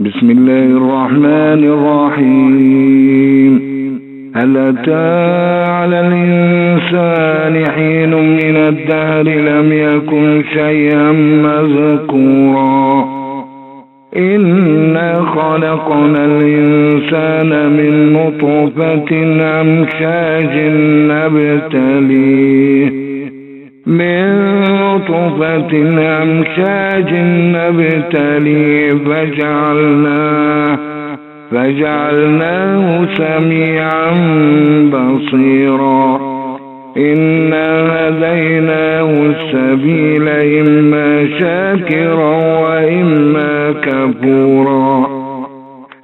بسم الله الرحمن الرحيم. هل أتى على الإنسان حين من الدهر لم يكن شيئا مذكورا إنا خلقنا الإنسان من نطفة أمشاج نبتليه فجعلناه سميعا بصيرا إنا هديناه السبيل إما شاكرا وإما كفورا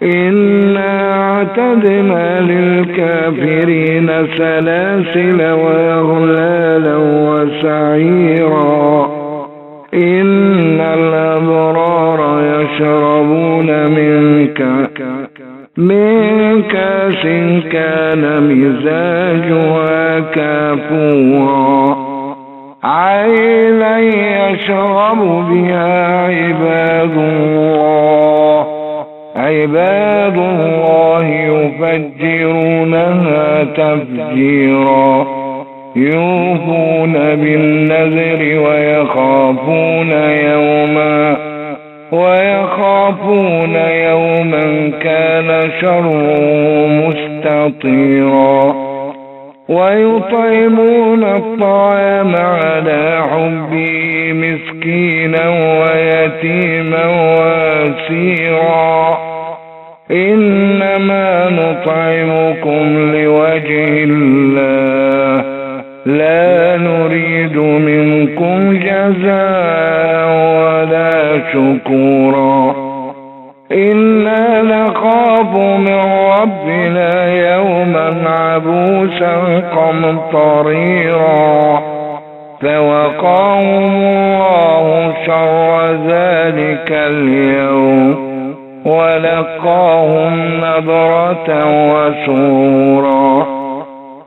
إنا اعتدنا للكافرين سلاسل وأغلالا وسعيرا إن الأبرار يشربون من كاس كان مزاجها كافورا عينا يشرب بها عباد الله يفجرونها تفجيرا يوفون بالنذر ويخافون يوما كان شره مستطيرا ويطعمون الطعام على حبه مسكينا ويتيما واسيرا إنما نطعمكم لوجه الله لا نريد منكم جزاء ولا شكورا إنا نخاف من ربنا يوما عبوسا قمطريرا فوقاهم الله شر ذلك اليوم ولقاهم نضرة وسرورا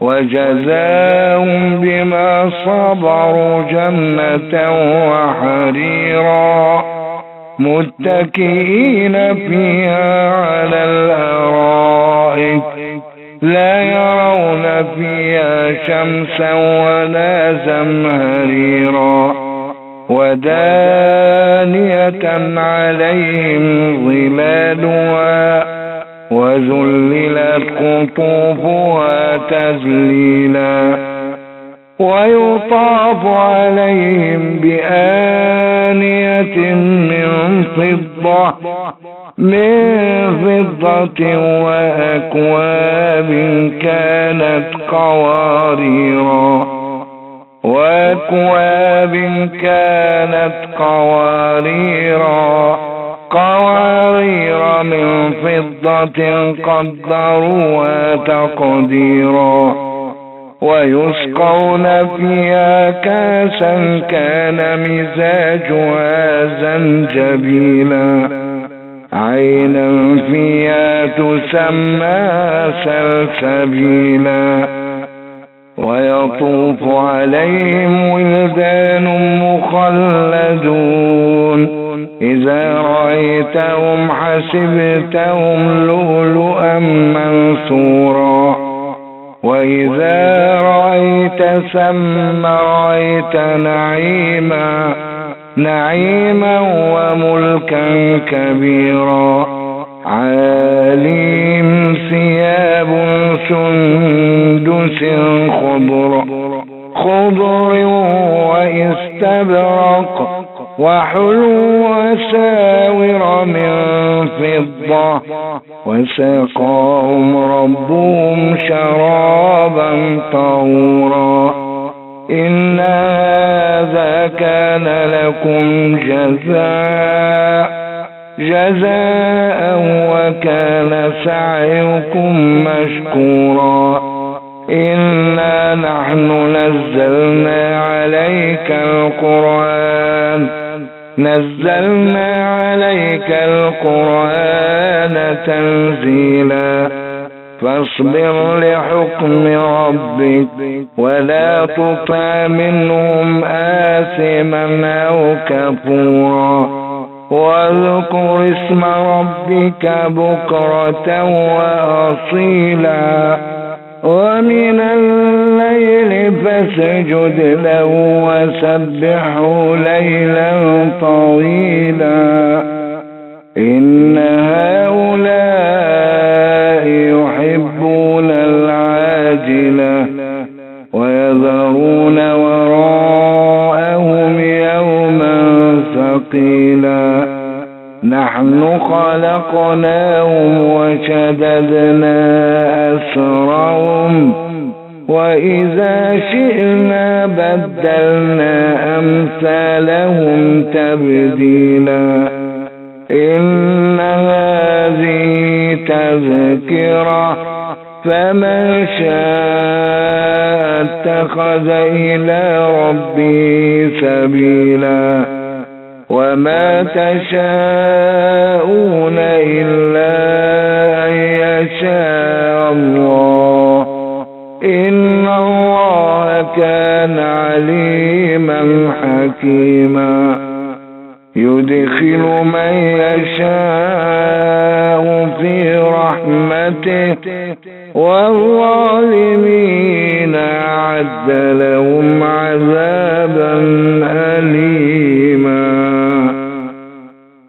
وجزاهم بما صبروا جنة وحريرا متكئين فيها على الأرائك لا يرون فيها شمسا ولا زمهريرا ودانية عليهم ظلالها وذللت قطوفها تذليلا ويطاف عليهم بآنية من فضة وأكواب كانت قوارير من فضة قدروها تقديرا ويسقون فيها كاسا كان مزاجها زنجبيلا عينا فيها تسمى سلسبيلا ويطوف عليهم ولدان مخلدون إذا رأيتهم حسبتهم لؤلؤا منثورا وإذا رأيت ثم رأيت نعيما وملكا كبيرا عاليهم ثياب سندس خضر واستبرق وحلو وساور من فضة وسقاهم ربهم شرابا طهورا إن هذا كان لكم جزاء وكان سعيكم مشكورا إنا نحن نزلنا عليك القرآن تنزيلا فاصبر لحكم ربك ولا تطع منهم آثما أو كفورا واذكر اسم ربك بكرة وأصيلا ومن الليل فاسجد له وسبحه ليلا طويلا إن هؤلاء يحبون العاجلة ويذرون وراءهم يوما ثقيلا نحن خلقناهم وشددنا أسرهم وإذا شئنا بدلنا أمثالهم تبديلا إن هذه تذكرة فمن شاء اتخذ إلى ربه سبيلا وما تشاءون إلا أن يشاء الله إن الله كان عليما حكيما يدخل من يشاء في رحمته والظالمين أعد لهم عذابا